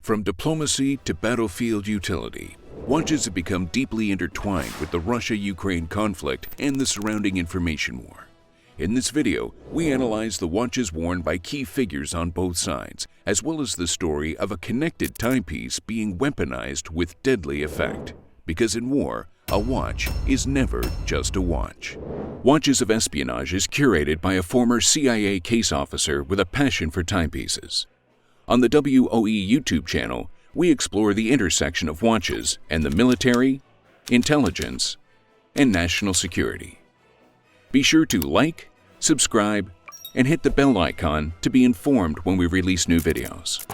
From diplomacy to battlefield utility, watches have become deeply intertwined with the Russia-Ukraine conflict and the surrounding information war. In this video, we analyze the watches worn by key figures on both sides, as well as the story of a connected timepiece being weaponized with deadly effect. Because in war, a watch is never just a watch. Watches of Espionage is curated by a former CIA case officer with a passion for timepieces. On the WOE YouTube channel, we explore the intersection of watches and the military, intelligence, and national security. Be sure to like, subscribe, and hit the bell icon to be informed when we release new videos.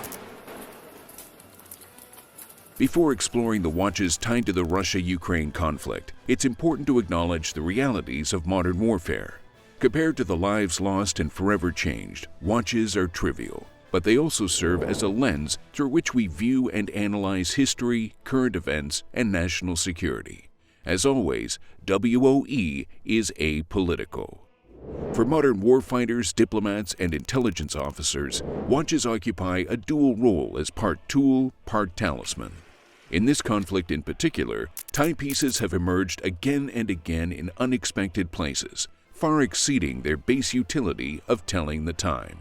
Before exploring the watches tied to the Russia-Ukraine conflict, it's important to acknowledge the realities of modern warfare. Compared to the lives lost and forever changed, watches are trivial, but they also serve as a lens through which we view and analyze history, current events, and national security. As always, WOE is apolitical. For modern warfighters, diplomats, and intelligence officers, watches occupy a dual role as part tool, part talisman. In this conflict in particular, timepieces have emerged again and again in unexpected places, far exceeding their base utility of telling the time.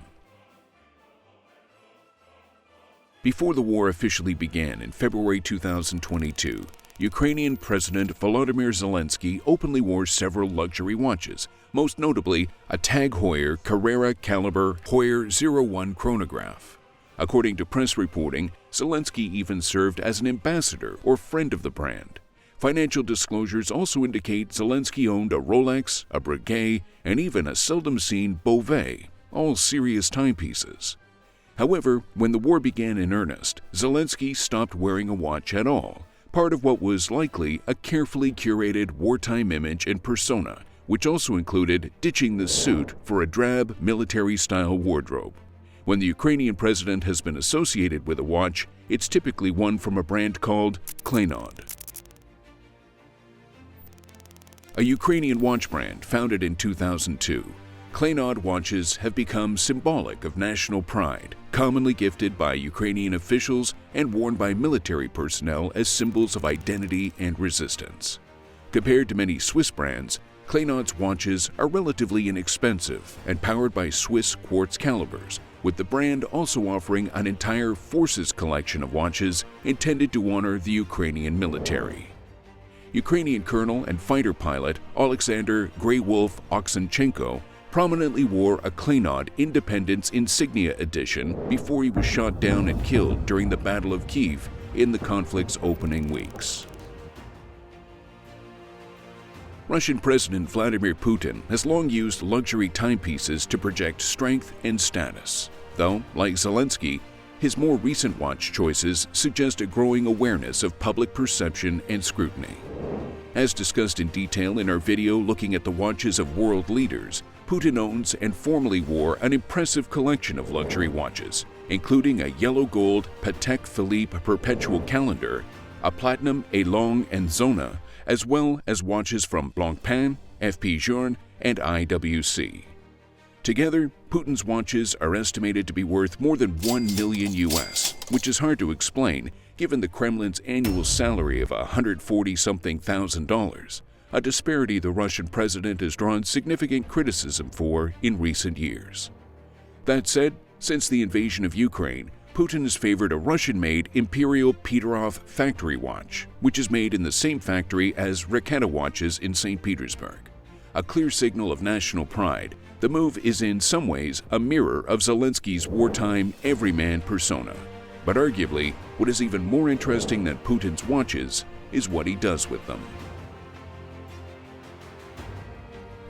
Before the war officially began in February 2022, Ukrainian President Volodymyr Zelensky openly wore several luxury watches, most notably a Tag Heuer Carrera Caliber Heuer 01 chronograph. According to press reporting, Zelensky even served as an ambassador or friend of the brand. Financial disclosures also indicate Zelensky owned a Rolex, a Breguet, and even a seldom-seen Beauvais, all serious timepieces. However, when the war began in earnest, Zelensky stopped wearing a watch at all, part of what was likely a carefully curated wartime image and persona, which also included ditching the suit for a drab military-style wardrobe. When the Ukrainian president has been associated with a watch, it's typically one from a brand called Kleynod. A Ukrainian watch brand founded in 2002, Kleynod Watches have become symbolic of national pride, commonly gifted by Ukrainian officials and worn by military personnel as symbols of identity and resistance. Compared to many Swiss brands, Kleynod's watches are relatively inexpensive and powered by Swiss quartz calibers, with the brand also offering an entire forces collection of watches intended to honor the Ukrainian military. Ukrainian colonel and fighter pilot Alexander Grey Wolf Oksenchenko prominently wore a Kleynod Independence Insignia edition before he was shot down and killed during the Battle of Kyiv in the conflict's opening weeks. Russian President Vladimir Putin has long used luxury timepieces to project strength and status, though, like Zelensky, his more recent watch choices suggest a growing awareness of public perception and scrutiny. As discussed in detail in our video looking at the watches of world leaders, Putin owns and formerly wore an impressive collection of luxury watches, including a yellow-gold Patek Philippe Perpetual Calendar, a platinum Elong and Zona, as well as watches from Blancpain, FP Journe, and IWC. Together, Putin's watches are estimated to be worth more than $1 million US, which is hard to explain given the Kremlin's annual salary of $140-something thousand, a disparity the Russian president has drawn significant criticism for in recent years. That said, since the invasion of Ukraine, Putin has favored a Russian-made Imperial Peterov factory watch, which is made in the same factory as Raketa watches in St. Petersburg. A clear signal of national pride, the move is in some ways a mirror of Zelensky's wartime everyman persona. But arguably, what is even more interesting than Putin's watches is what he does with them.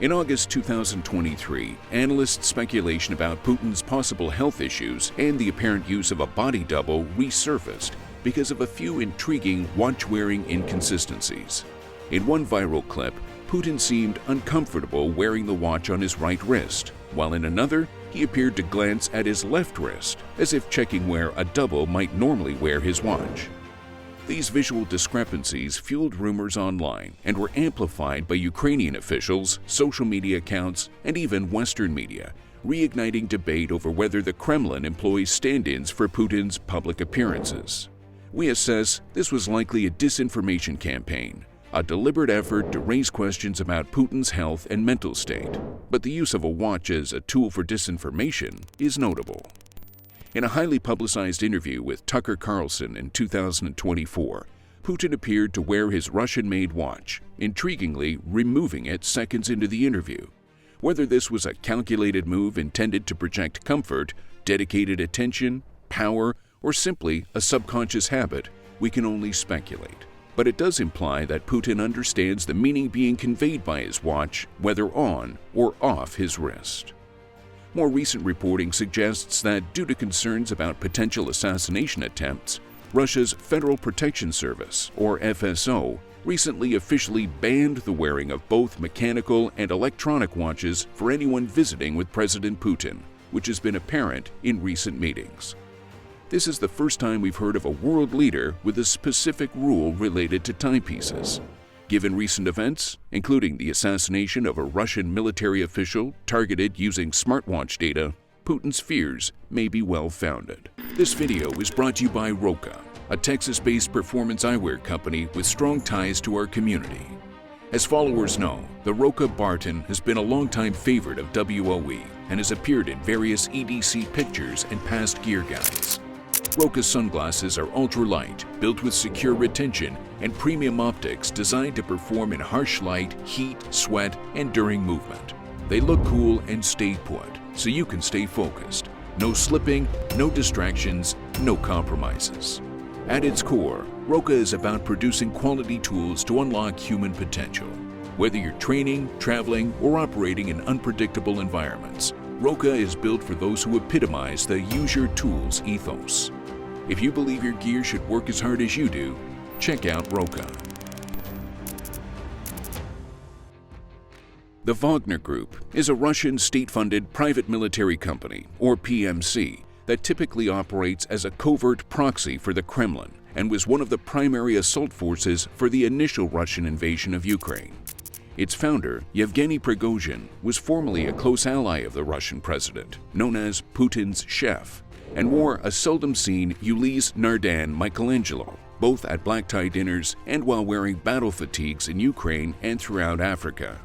In August 2023, analysts' speculation about Putin's possible health issues and the apparent use of a body double resurfaced because of a few intriguing watch-wearing inconsistencies. In one viral clip, Putin seemed uncomfortable wearing the watch on his right wrist, while in another, he appeared to glance at his left wrist, as if checking where a double might normally wear his watch. These visual discrepancies fueled rumors online and were amplified by Ukrainian officials, social media accounts, and even Western media, reigniting debate over whether the Kremlin employs stand-ins for Putin's public appearances. We assess this was likely a disinformation campaign, a deliberate effort to raise questions about Putin's health and mental state, but the use of a watch as a tool for disinformation is notable. In a highly publicized interview with Tucker Carlson in 2024, Putin appeared to wear his Russian-made watch, intriguingly removing it seconds into the interview. Whether this was a calculated move intended to project comfort, dedicated attention, power, or simply a subconscious habit, we can only speculate. But it does imply that Putin understands the meaning being conveyed by his watch, whether on or off his wrist. More recent reporting suggests that due to concerns about potential assassination attempts, Russia's Federal Protection Service, or FSO, recently officially banned the wearing of both mechanical and electronic watches for anyone visiting with President Putin, which has been apparent in recent meetings. This is the first time we've heard of a world leader with a specific rule related to timepieces. Given recent events, including the assassination of a Russian military official targeted using smartwatch data, Putin's fears may be well-founded. This video is brought to you by Roka, a Texas-based performance eyewear company with strong ties to our community. As followers know, the Roka Barton has been a longtime favorite of WOE and has appeared in various EDC pictures and past gear guides. Roka sunglasses are ultra-light, built with secure retention and premium optics designed to perform in harsh light, heat, sweat, and during movement. They look cool and stay put, so you can stay focused. No slipping, no distractions, no compromises. At its core, Roka is about producing quality tools to unlock human potential. Whether you're training, traveling, or operating in unpredictable environments, Roka is built for those who epitomize the use your tools ethos. If you believe your gear should work as hard as you do, check out Roka. The Wagner Group is a Russian state-funded private military company, or PMC, that typically operates as a covert proxy for the Kremlin and was one of the primary assault forces for the initial Russian invasion of Ukraine. Its founder, Yevgeny Prigozhin, was formerly a close ally of the Russian president, known as Putin's chef, and wore a seldom-seen Ulysse Nardin Michelangelo, both at black tie dinners and while wearing battle fatigues in Ukraine and throughout Africa.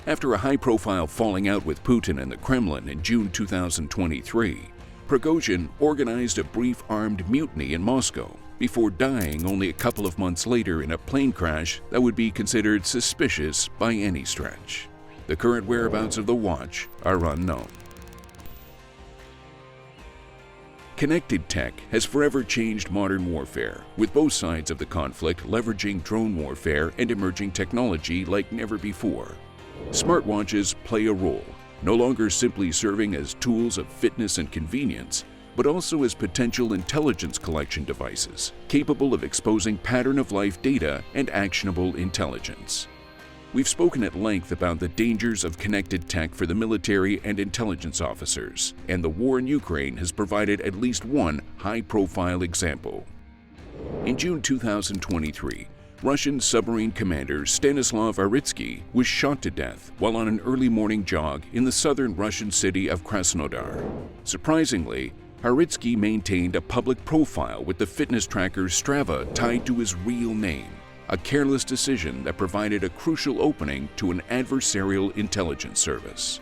After a high-profile falling out with Putin and the Kremlin in June 2023, Prigozhin organized a brief armed mutiny in Moscow before dying only a couple of months later in a plane crash that would be considered suspicious by any stretch. The current whereabouts of the watch are unknown. Connected tech has forever changed modern warfare, with both sides of the conflict leveraging drone warfare and emerging technology like never before. Smartwatches play a role, no longer simply serving as tools of fitness and convenience, but also as potential intelligence collection devices, capable of exposing pattern-of-life data and actionable intelligence. We've spoken at length about the dangers of connected tech for the military and intelligence officers, and the war in Ukraine has provided at least one high-profile example. In June 2023, Russian submarine commander Stanislav Aritsky was shot to death while on an early morning jog in the southern Russian city of Krasnodar. Surprisingly, Aritsky maintained a public profile with the fitness tracker Strava tied to his real name, a careless decision that provided a crucial opening to an adversarial intelligence service.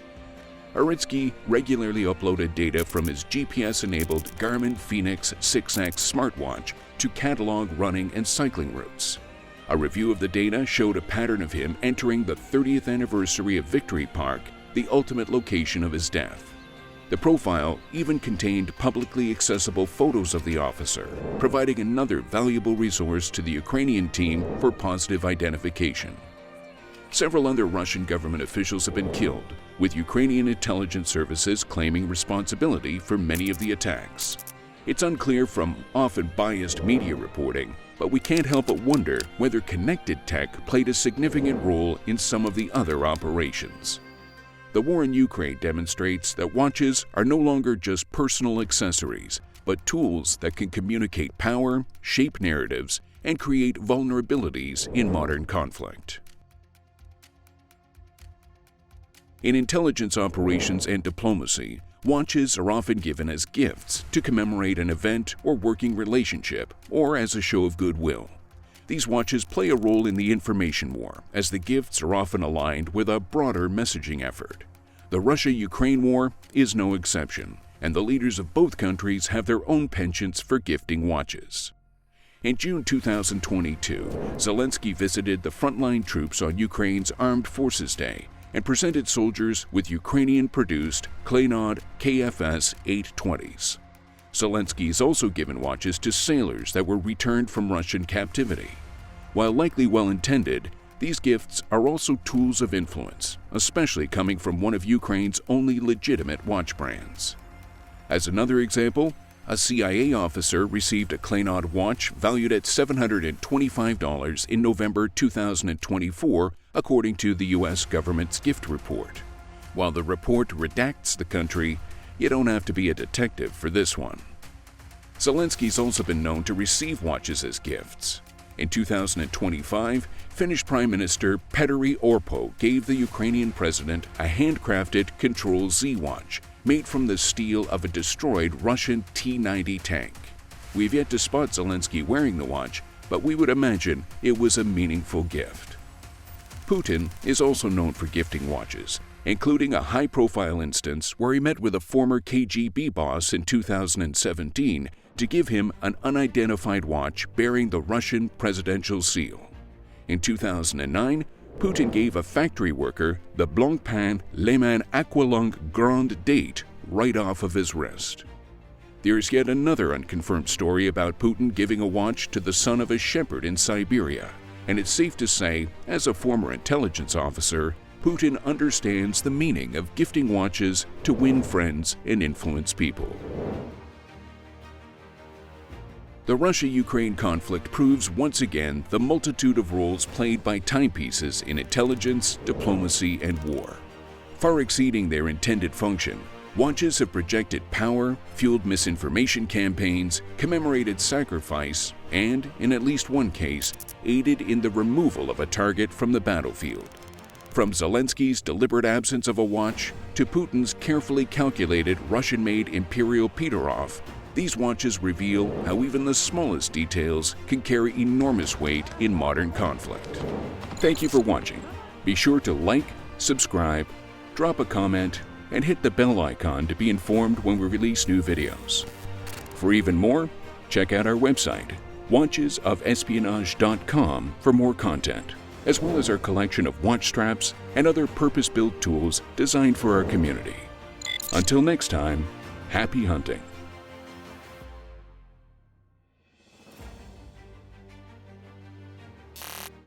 Aritsky regularly uploaded data from his GPS-enabled Garmin Fenix 6X smartwatch to catalog running and cycling routes. A review of the data showed a pattern of him entering the 30th anniversary of Victory Park, the ultimate location of his death. The profile even contained publicly accessible photos of the officer, providing another valuable resource to the Ukrainian team for positive identification. Several other Russian government officials have been killed, with Ukrainian intelligence services claiming responsibility for many of the attacks. It's unclear from often biased media reporting, but we can't help but wonder whether connected tech played a significant role in some of the other operations. The war in Ukraine demonstrates that watches are no longer just personal accessories, but tools that can communicate power, shape narratives, and create vulnerabilities in modern conflict. In intelligence operations and diplomacy, watches are often given as gifts to commemorate an event or working relationship or as a show of goodwill. These watches play a role in the information war, as the gifts are often aligned with a broader messaging effort. The Russia-Ukraine war is no exception, and the leaders of both countries have their own penchants for gifting watches. In June 2022, Zelensky visited the frontline troops on Ukraine's Armed Forces Day and presented soldiers with Ukrainian-produced Kleynod KFS 820s. Zelensky has also given watches to sailors that were returned from Russian captivity. While likely well-intended, these gifts are also tools of influence, especially coming from one of Ukraine's only legitimate watch brands. As another example, a CIA officer received a Kleynod watch valued at $725 in November 2024, according to the U.S. government's gift report. While the report redacts the country, you don't have to be a detective for this one. Zelensky's also been known to receive watches as gifts. In 2025, Finnish Prime Minister Petteri Orpo gave the Ukrainian president a handcrafted Control-Z watch made from the steel of a destroyed Russian T-90 tank. We've yet to spot Zelensky wearing the watch, but we would imagine it was a meaningful gift. Putin is also known for gifting watches, including a high-profile instance where he met with a former KGB boss in 2017 to give him an unidentified watch bearing the Russian presidential seal. In 2009, Putin gave a factory worker the Blancpain Lehman Aqualung Grande Date right off of his wrist. There's yet another unconfirmed story about Putin giving a watch to the son of a shepherd in Siberia, and it's safe to say, as a former intelligence officer, Putin understands the meaning of gifting watches to win friends and influence people. The Russia-Ukraine conflict proves once again the multitude of roles played by timepieces in intelligence, diplomacy, and war. Far exceeding their intended function, watches have projected power, fueled misinformation campaigns, commemorated sacrifice, and, in at least one case, aided in the removal of a target from the battlefield. From Zelensky's deliberate absence of a watch to Putin's carefully calculated Russian-made Imperial Peterhof, these watches reveal how even the smallest details can carry enormous weight in modern conflict. Thank you for watching. Be sure to like, subscribe, drop a comment, and hit the bell icon to be informed when we release new videos. For even more, check out our website, watchesofespionage.com, for more content, as well as our collection of watch straps and other purpose-built tools designed for our community. Until next time, happy hunting.